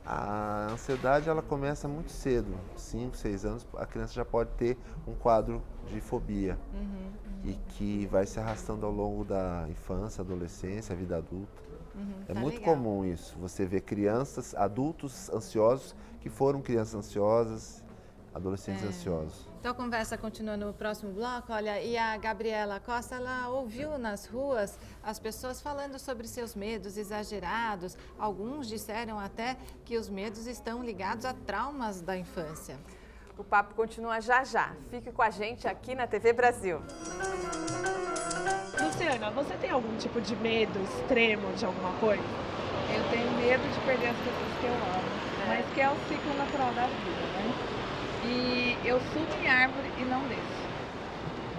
A ansiedade ela começa muito cedo, 5, 6 anos, a criança já pode ter um quadro de fobia e que vai se arrastando ao longo da infância, adolescência, vida adulta. É muito comum isso, você vê crianças, adultos ansiosos que foram crianças ansiosas, adolescentes ansiosos. Então a conversa continua no próximo bloco. Olha, e a Gabriela Costa, ela ouviu nas ruas as pessoas falando sobre seus medos exagerados. Alguns disseram até que os medos estão ligados a traumas da infância. O papo continua já já. Fique com a gente aqui na TV Brasil. Luciana, você tem algum tipo de medo extremo de alguma coisa? Eu tenho medo de perder as pessoas que eu amo, mas que é o ciclo natural da vida, né? E eu subo em árvore e não desço.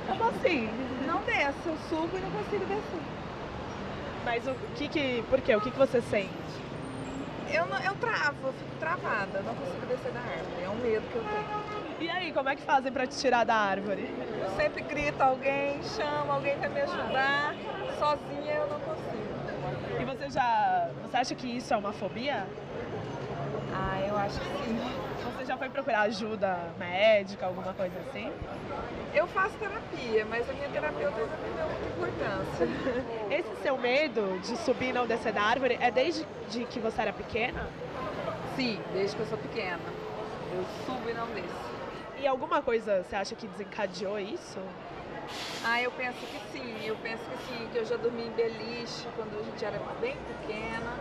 Como assim? Não desço, eu subo e não consigo descer. Mas por quê? O que você sente? Eu travo, eu fico travada, não consigo descer da árvore, é um medo que eu tenho. E aí, como é que fazem para te tirar da árvore? Eu sempre grito alguém, chamo alguém para me ajudar, sozinha eu não consigo. E você acha que isso é uma fobia? Ah, eu acho que sim. Você já foi procurar ajuda médica, alguma coisa assim? Eu faço terapia, mas a minha terapeuta não me deu muita importância. Esse seu medo de subir e não descer da árvore é desde que você era pequena? Sim, desde que eu sou pequena. Eu subo e não desço. E alguma coisa você acha que desencadeou isso? Ah, eu penso que sim, que eu já dormi em beliche quando a gente era bem pequena.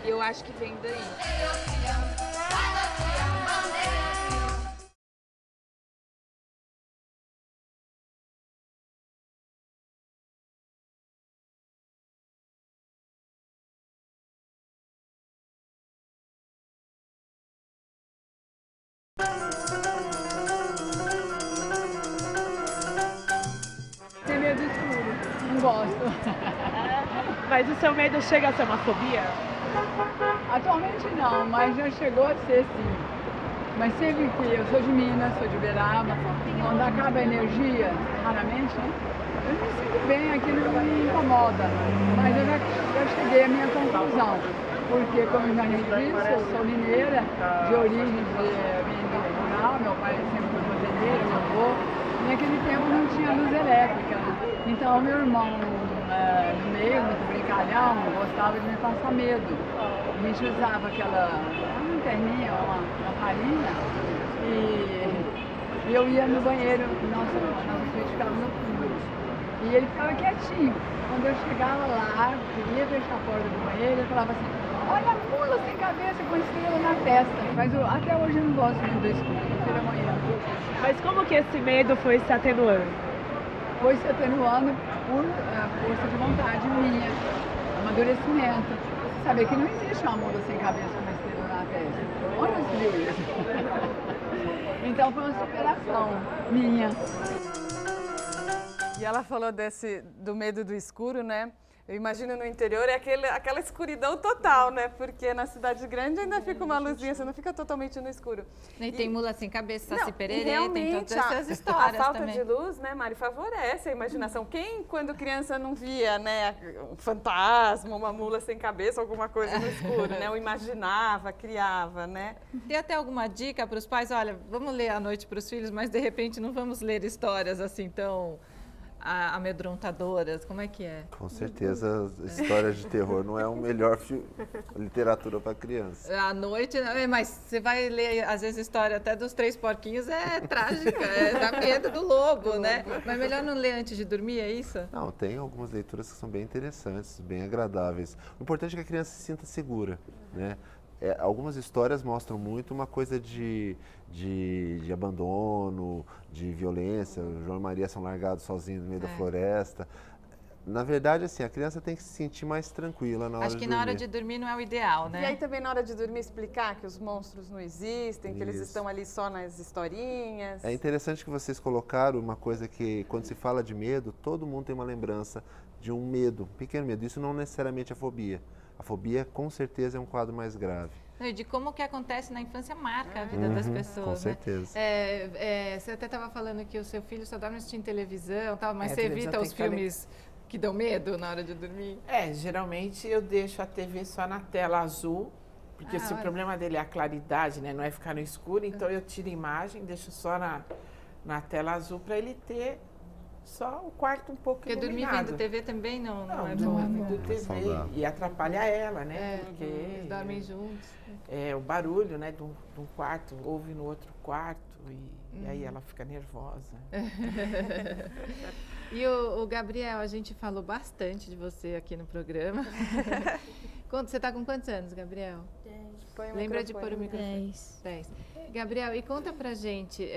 E eu acho que vem daí. Tem medo escuro, não gosto. Mas o seu medo chega a ser uma fobia? Atualmente não, mas já chegou a ser sim. Mas sempre que eu sou de Minas, sou de Uberaba, quando acaba a energia, raramente, né? Eu me sinto bem, aquilo não me incomoda. Mas eu já cheguei à minha conclusão. Porque, como eu já disse, eu sou mineira, de origem de rural, meu pai sempre foi fazendeiro, meu avô. E naquele tempo não tinha luz elétrica. Então, meu irmão, no meio, muito brincalhão, gostava de me passar medo. A gente usava aquela lanterninha, uma farinha, e eu ia no banheiro, nosso filho ficava no fundo. E ele ficava quietinho. Quando eu chegava lá, queria fechar a porta do banheiro, ele falava assim, olha a mula sem cabeça com estrela na testa. Mas até hoje eu não gosto muito do escuro, eu prefiro amanhã. Mas como que esse medo foi se atenuando? Foi se atenuando por força de vontade minha, amadurecimento. Você sabe que não existe uma mula sem cabeça com uma estrela na testa. Onde você viu isso? Então foi uma superação minha. E ela falou do medo do escuro, né? Eu imagino no interior é aquela escuridão total, né? Porque na cidade grande ainda fica uma luzinha, você não fica totalmente no escuro. E tem mula sem cabeça, Saci Pererê, realmente, tem todas essas histórias a falta também. de luz, né, Mari, favorece a imaginação. Quem, quando criança, não via, né, um fantasma, uma mula sem cabeça, alguma coisa no escuro, né? Ou imaginava, criava, né? Tem até alguma dica para os pais? Olha, vamos ler à noite para os filhos, mas de repente não vamos ler histórias assim tão amedrontadoras, como é que é? Com certeza, histórias de terror não é o melhor literatura para criança. À noite, mas você vai ler, às vezes, história até dos 3 porquinhos, é trágica, dá medo do lobo, né? Mas melhor não ler antes de dormir, é isso? Não, tem algumas leituras que são bem interessantes, bem agradáveis. O importante é que a criança se sinta segura, né? Algumas histórias mostram muito uma coisa de abandono, de violência. O João e Maria são largados sozinhos no meio da floresta. Na verdade, assim, a criança tem que se sentir mais tranquila na hora de dormir. Acho que na hora de dormir não é o ideal, né? E aí também na hora de dormir explicar que os monstros não existem, que eles estão ali só nas historinhas. É interessante que vocês colocaram uma coisa que, quando se fala de medo, todo mundo tem uma lembrança de um medo, um pequeno medo. Isso não necessariamente é fobia. A fobia, com certeza, é um quadro mais grave. E de como que acontece na infância marca a vida das pessoas, com certeza. Né? Você até estava falando que o seu filho só dorme assistindo televisão, tal, mas você evita os filmes que dão medo na hora de dormir? Geralmente eu deixo a TV só na tela azul, porque se o problema dele é a claridade, né, não é ficar no escuro, então eu tiro a imagem, deixo só na tela azul para ele ter só o quarto um pouco iluminado. Porque dormir vendo TV também não é bom. Dormir vendo TV e atrapalha ela, né? Porque eles dormem juntos. O barulho, né, de um quarto ouve no outro quarto e aí ela fica nervosa. E o Gabriel, a gente falou bastante de você aqui no programa. Você está com quantos anos, Gabriel? 10. Lembra de pôr o microfone? 10. Gabriel, e conta pra gente,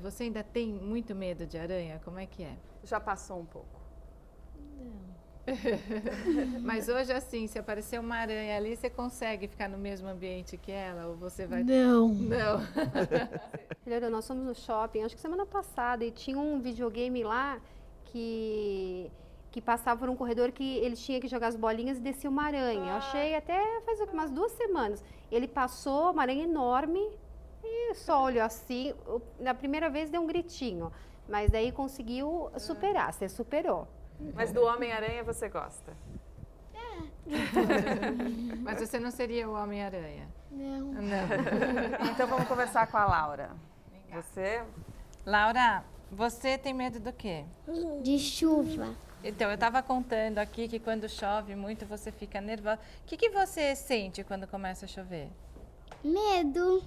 você ainda tem muito medo de aranha? Como é que é? Já passou um pouco. Não. Mas hoje, assim, se aparecer uma aranha ali, você consegue ficar no mesmo ambiente que ela? Ou você vai... Não. Não. Nós fomos no shopping, acho que semana passada, e tinha um videogame lá que passava por um corredor que ele tinha que jogar as bolinhas e descia uma aranha. Eu achei até faz umas 2 semanas. Ele passou, uma aranha enorme, e só olhou assim. Na primeira vez deu um gritinho, mas daí conseguiu superar, você superou. Mas do Homem-Aranha você gosta? Mas você não seria o Homem-Aranha? Não. Então vamos conversar com a Laura. Você? Laura, você tem medo do quê? De chuva. Então, eu estava contando aqui que quando chove muito você fica nervosa. O que você sente quando começa a chover? Medo.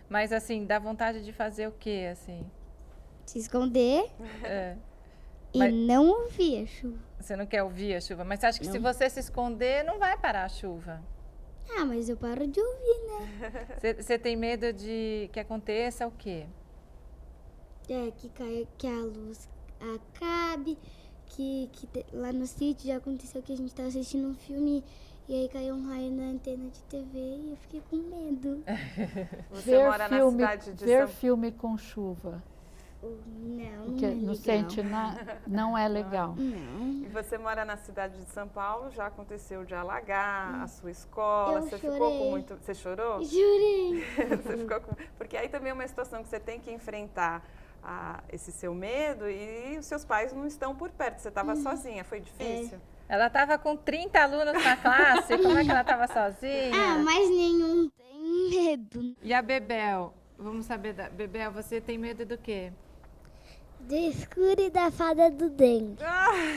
Mas assim, dá vontade de fazer o quê, assim? Se esconder e Mas não ouvir a chuva. você não quer ouvir a chuva, mas você acha que se você se esconder, não vai parar a chuva? Ah, mas eu paro de ouvir, né? Você tem medo de que aconteça o quê? Que a luz acabe, lá no sítio já aconteceu que a gente estava assistindo um filme e aí caiu um raio na antena de TV e eu fiquei com medo. Você mora na cidade de Ver filme com chuva. Não, Porque não é não legal. sente não é legal. Não. E você mora na cidade de São Paulo, já aconteceu de alagar a sua escola, Eu você chorei. ficou com muito... Você chorou? Jurei. Você ficou com... Porque aí também é uma situação que você tem que enfrentar esse seu medo e os seus pais não estão por perto, você estava sozinha, foi difícil? Ela estava com 30 alunos na classe, como é que ela estava sozinha? Ah, mas nenhum tem medo. E a Bebel? Vamos saber da Bebel, você tem medo do quê? Do escuro e da fada do dente.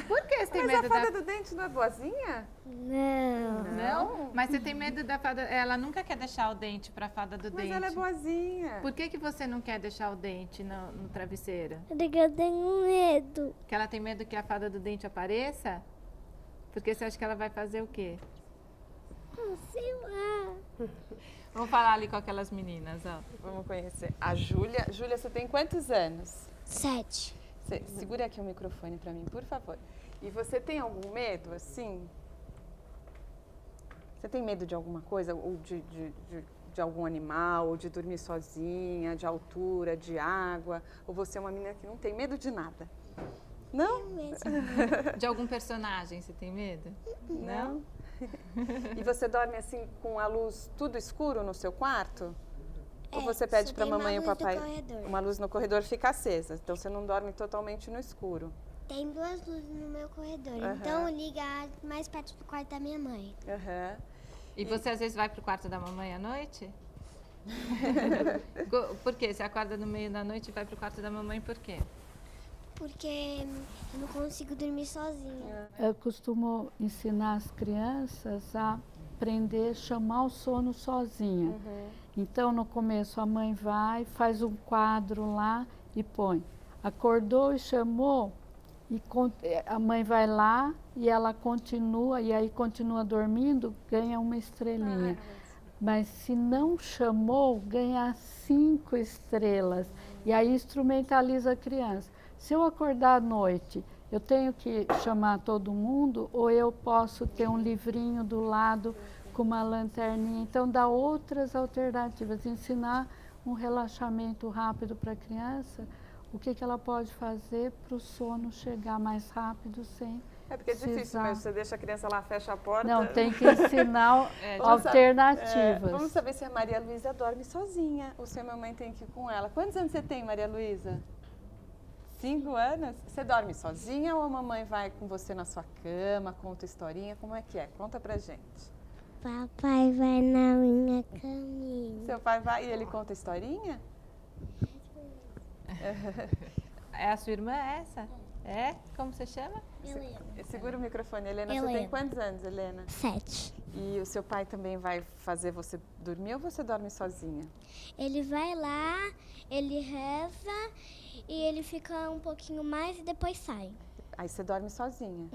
Por que você tem Mas medo a fada do dente não é boazinha? Não. Não? Mas você tem medo da fada... Ela nunca quer deixar o dente pra fada do dente. Mas ela é boazinha. Por que você não quer deixar o dente no travesseiro? Porque eu tenho medo. Que ela tem medo que a fada do dente apareça? Porque você acha que ela vai fazer o quê? Sei lá. Vamos falar ali com aquelas meninas, ó. Vamos conhecer a Júlia. Júlia, você tem quantos anos? 7. Segura aqui o microfone para mim, por favor. E você tem algum medo, assim? Você tem medo de alguma coisa? Ou de algum animal? Ou de dormir sozinha? De altura? De água? Ou você é uma menina que não tem medo de nada? Não? De algum personagem você tem medo? Não? E você dorme assim com a luz tudo escuro no seu quarto? Ou você pede só para tem mamãe e o uma luz no papai? corredor. Uma luz no corredor fica acesa, então você não dorme totalmente no escuro. Tem 2 luzes no meu corredor, então liga mais perto do quarto da minha mãe. E você às vezes vai pro quarto da mamãe à noite? Por quê? Você acorda no meio da noite e vai pro quarto da mamãe por quê? Porque eu não consigo dormir sozinha. Eu costumo ensinar as crianças a aprender a chamar o sono sozinha. Então, no começo, a mãe vai, faz um quadro lá e põe. Acordou e chamou, e a mãe vai lá e ela continua, e aí continua dormindo, ganha uma estrelinha. Mas se não chamou, ganha 5 estrelas. E aí instrumentaliza a criança. Se eu acordar à noite, eu tenho que chamar todo mundo ou eu posso ter um livrinho do lado com uma lanterninha? Então, dá outras alternativas. Ensinar um relaxamento rápido para a criança, o que ela pode fazer para o sono chegar mais rápido sem porque é difícil mesmo, você deixa a criança lá, fecha a porta. Não, tem que ensinar alternativas. Vamos saber se a Maria Luísa dorme sozinha ou se a mamãe tem que ir com ela. Quantos anos você tem, Maria Luísa? 5 anos? Você dorme sozinha ou a mamãe vai com você na sua cama, conta historinha? Como é que é? Conta pra gente. Papai vai na minha caminha. Seu pai vai e ele conta historinha? É a sua irmã essa? É? Como você chama? Helena. Segura o microfone, Helena. Helena. Você tem quantos anos, Helena? 7. E o seu pai também vai fazer você dormir ou você dorme sozinha? Ele vai lá, ele reza e ele fica um pouquinho mais e depois sai. Aí você dorme sozinha.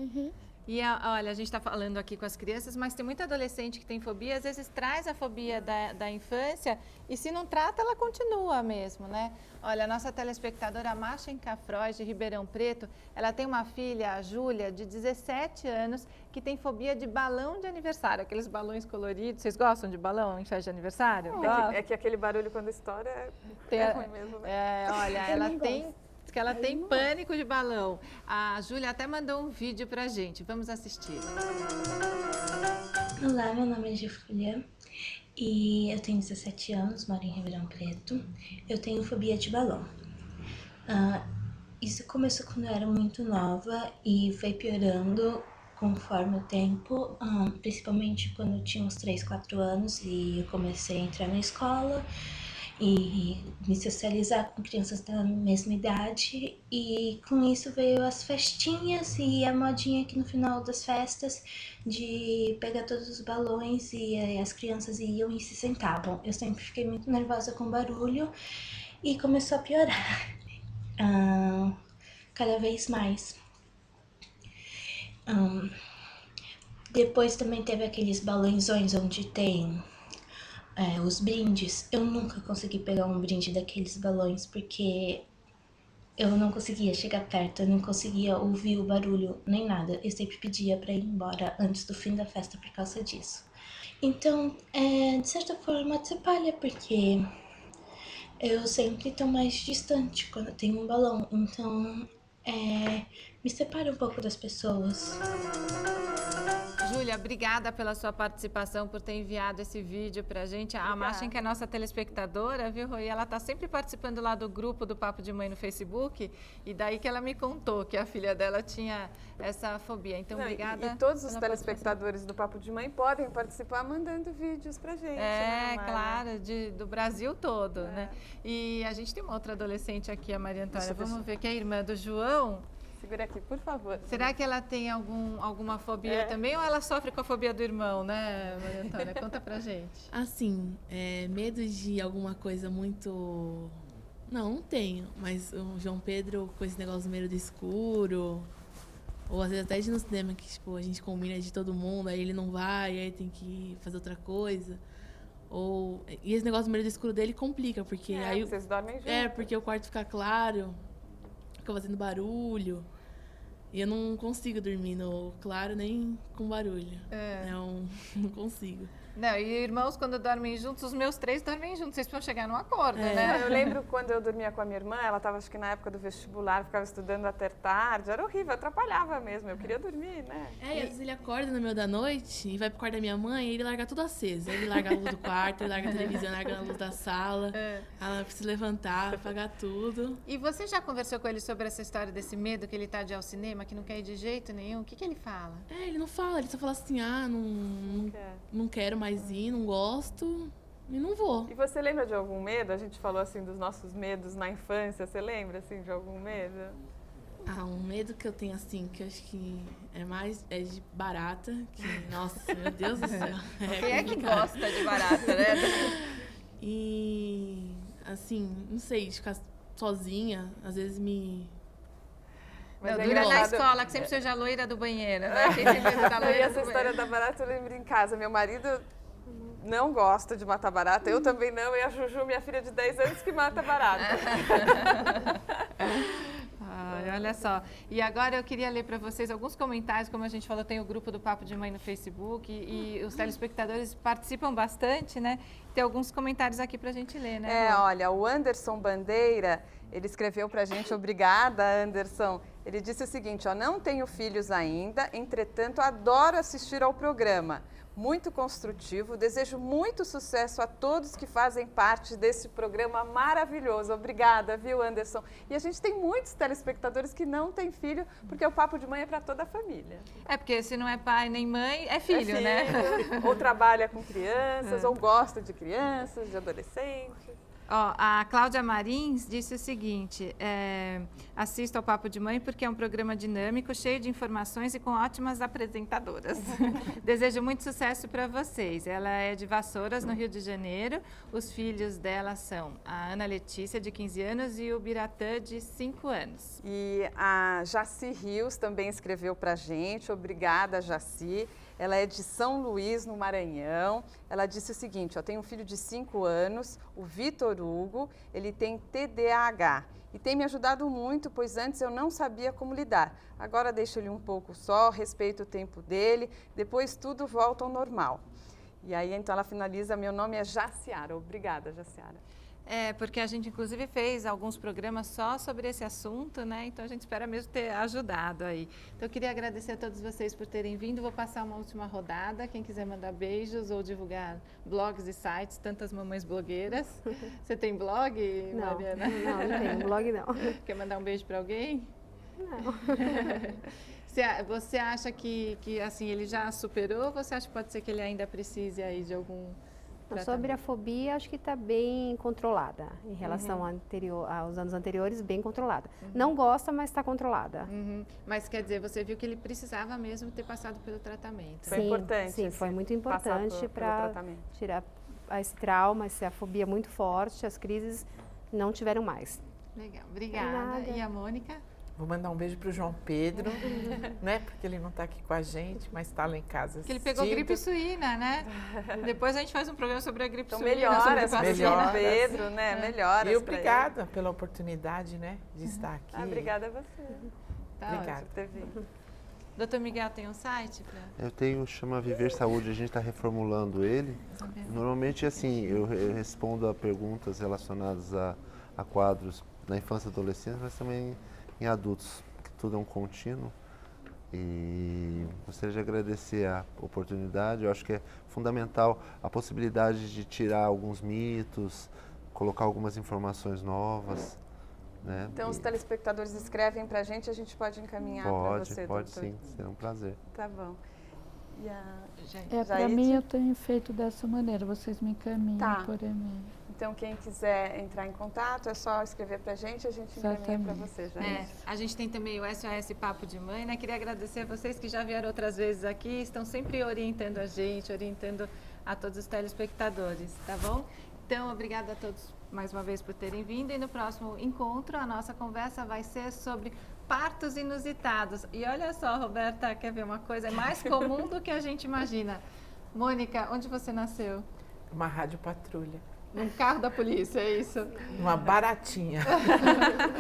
E olha, a gente está falando aqui com as crianças, mas tem muita adolescente que tem fobia, às vezes traz a fobia da infância e se não trata, ela continua mesmo, né? Olha, a nossa telespectadora Márcia Cafróis, de Ribeirão Preto, ela tem uma filha, a Júlia, de 17 anos, que tem fobia de balão de aniversário, aqueles balões coloridos. Vocês gostam de balão em festa de aniversário? É que aquele barulho quando estoura é ruim mesmo, né? Olha, ela tem pânico de balão. A Júlia até mandou um vídeo pra gente. Vamos assistir. Olá, meu nome é Júlia e eu tenho 17 anos, moro em Ribeirão Preto. Eu tenho fobia de balão. Isso começou quando eu era muito nova e foi piorando conforme o tempo, principalmente quando eu tinha uns 3, 4 anos e eu comecei a entrar na escola e me socializar com crianças da mesma idade, e com isso veio as festinhas e a modinha que no final das festas de pegar todos os balões e as crianças iam e se sentavam. Eu sempre fiquei muito nervosa com barulho e começou a piorar cada vez mais. Depois também teve aqueles balõezões onde tem os brindes. Eu nunca consegui pegar um brinde daqueles balões porque eu não conseguia chegar perto, eu não conseguia ouvir o barulho nem nada. Eu sempre pedia para ir embora antes do fim da festa por causa disso. Então, de certa forma, atrapalha porque eu sempre estou mais distante quando tem um balão. Então, me separa um pouco das pessoas. Júlia, obrigada pela sua participação, por ter enviado esse vídeo pra gente. A Machen, que é nossa telespectadora, viu, Rui? Ela tá sempre participando lá do grupo do Papo de Mãe no Facebook, e daí que ela me contou que a filha dela tinha essa fobia. Então, obrigada. E todos os telespectadores do Papo de Mãe podem participar mandando vídeos pra gente. Claro, do Brasil todo, né? E a gente tem uma outra adolescente aqui, a Maria Antônia. Vamos ver, que é a irmã do João. Segura aqui, por favor. Será que ela tem alguma fobia também, ou ela sofre com a fobia do irmão, né, Maria Antônia? Conta pra gente. Assim, medo de alguma coisa muito... Não tenho, mas o João Pedro com esse negócio do medo do escuro, ou às vezes até de ir no cinema, que tipo, a gente combina de todo mundo, aí ele não vai, aí tem que fazer outra coisa. E esse negócio do medo do escuro dele complica, porque aí... Vocês dormem juntos. Porque o quarto fica claro, fica fazendo barulho. E eu não consigo dormir no claro nem com barulho. Não consigo. Não, e irmãos, quando dormem juntos, os meus 3 dormem juntos. Vocês precisam chegar num acordo, né? Eu lembro quando eu dormia com a minha irmã, ela estava, acho que na época do vestibular, ficava estudando até tarde. Era horrível, atrapalhava mesmo. Eu queria dormir, né? E às vezes ele acorda no meio da noite e vai pro quarto da minha mãe e ele larga tudo aceso. Ele larga a luz do quarto, ele larga a televisão, larga a luz da sala. Ela precisa levantar, apagar tudo. E você já conversou com ele sobre essa história desse medo que ele tá de ir ao cinema, que não quer ir de jeito nenhum? O que ele fala? Ele não fala, ele só fala assim, não quero mais ir, não gosto e não vou. E você lembra de algum medo? A gente falou assim dos nossos medos na infância, você lembra assim de algum medo? Um medo que eu tenho assim, que eu acho que é de barata, que, nossa, meu Deus do céu. Quem é que gosta de barata, né? E, assim, não sei, de ficar sozinha, às vezes me... Mas dura na escola, que sempre seja a loira do banheiro, né? Quem tem medo da loira essa história da barata eu lembro em casa. Meu marido não gosta de matar barata, eu também não, e a Juju, minha filha de 10 anos, que mata barata. Olha só. E agora eu queria ler para vocês alguns comentários. Como a gente falou, tem o grupo do Papo de Mãe no Facebook e os telespectadores participam bastante, né? Tem alguns comentários aqui para a gente ler, né? Olha, o Anderson Bandeira, ele escreveu para a gente, obrigada, Anderson. Ele disse o seguinte, não tenho filhos ainda, entretanto, adoro assistir ao programa. Muito construtivo, desejo muito sucesso a todos que fazem parte desse programa maravilhoso. Obrigada, viu, Anderson? E a gente tem muitos telespectadores que não têm filho, porque o Papo de Mãe é para toda a família. Porque se não é pai nem mãe, é filho, né? Ou trabalha com crianças, ou gosta de crianças, de adolescentes. A Cláudia Marins disse o seguinte, assisto ao Papo de Mãe porque é um programa dinâmico, cheio de informações e com ótimas apresentadoras. Desejo muito sucesso para vocês. Ela é de Vassouras, no Rio de Janeiro. Os filhos dela são a Ana Letícia, de 15 anos, e o Biratã, de 5 anos. E a Jaci Rios também escreveu para a gente. Obrigada, Jaci. Ela é de São Luís, no Maranhão. Ela disse o seguinte, tenho um filho de 5 anos, o Vitor Hugo, ele tem TDAH e tem me ajudado muito, pois antes eu não sabia como lidar. Agora deixo ele um pouco só, respeito o tempo dele, depois tudo volta ao normal. E aí, então, ela finaliza, meu nome é Jaciara. Obrigada, Jaciara. Porque a gente, inclusive, fez alguns programas só sobre esse assunto, né? Então, a gente espera mesmo ter ajudado aí. Então, eu queria agradecer a todos vocês por terem vindo. Vou passar uma última rodada. Quem quiser mandar beijos ou divulgar blogs e sites, tantas mamães blogueiras. Você tem blog, Mariana? Não tenho blog, não. Quer mandar um beijo para alguém? Não. Você acha que assim, ele já superou ou você acha que pode ser que ele ainda precise aí de algum tratamento? Sobre a fobia, acho que está bem controlada. Em relação aos anos anteriores, bem controlada. Não gosta, mas está controlada. Mas quer dizer, você viu que ele precisava mesmo ter passado pelo tratamento. Foi importante. Sim, foi muito importante para tirar esse trauma, essa fobia muito forte. As crises não tiveram mais. Legal, obrigada. E a Mônica? Vou mandar um beijo pro João Pedro, né? Porque ele não está aqui com a gente, mas está lá em casa. Porque ele pegou gripe suína, né? Depois a gente faz um programa sobre a gripe suína. Melhoras para João Pedro, né? Melhoras. E obrigada pela oportunidade, né? De estar aqui. Obrigada a você. Obrigada. Doutor Miguel, tem um site? Eu tenho, chama Viver Saúde, a gente está reformulando ele. Normalmente, assim, eu respondo a perguntas relacionadas a quadros na infância e adolescência, mas também em adultos, que tudo é um contínuo. E gostaria de agradecer a oportunidade. Eu acho que é fundamental a possibilidade de tirar alguns mitos, colocar algumas informações novas. Né? Então, os telespectadores escrevem para a gente pode encaminhar para você, Pode doutor? sim, será um prazer. Tá bom. Para mim, eu tenho feito dessa maneira, vocês me encaminham por e-mail. Então, quem quiser entrar em contato, é só escrever para a gente encaminha para você, Jair. A gente tem também o SOS Papo de Mãe, né? Queria agradecer a vocês que já vieram outras vezes aqui, estão sempre orientando a gente, orientando a todos os telespectadores, tá bom? Então, obrigada a todos mais uma vez por terem vindo e no próximo encontro a nossa conversa vai ser sobre partos inusitados. E olha só, Roberta, quer ver uma coisa? É mais comum do que a gente imagina. Mônica, onde você nasceu? Uma rádio patrulha. Num carro da polícia, é isso? Uma baratinha.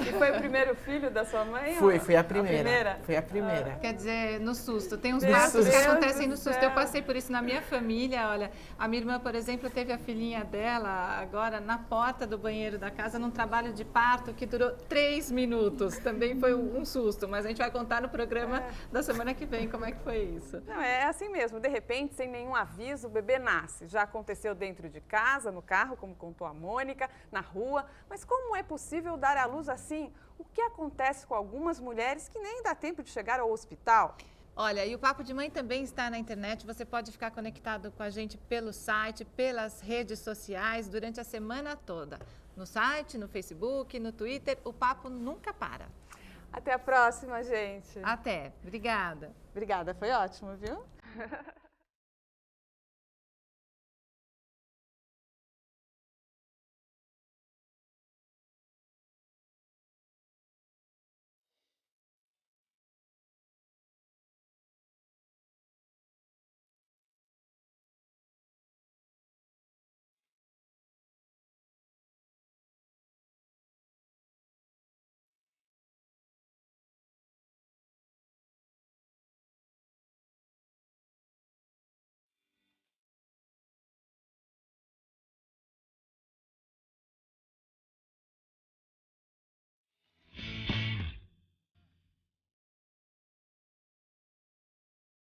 E foi o primeiro filho da sua mãe? Foi a primeira. Foi a primeira. Quer dizer, no susto. Tem uns partos que acontecem no susto. Eu passei por isso na minha família. Olha, a minha irmã, por exemplo, teve a filhinha dela agora na porta do banheiro da casa num trabalho de parto que durou 3 minutos. Também foi um susto, mas a gente vai contar no programa da semana que vem como é que foi isso. Não, é assim mesmo. De repente, sem nenhum aviso, o bebê nasce. Já aconteceu dentro de casa, no carro, como contou a Mônica, na rua. Mas como é possível dar à luz assim? O que acontece com algumas mulheres que nem dá tempo de chegar ao hospital? Olha, e o Papo de Mãe também está na internet. Você pode ficar conectado com a gente pelo site, pelas redes sociais, durante a semana toda. No site, no Facebook, no Twitter, o papo nunca para. Até a próxima, gente. Até. Obrigada. Obrigada, foi ótimo, viu?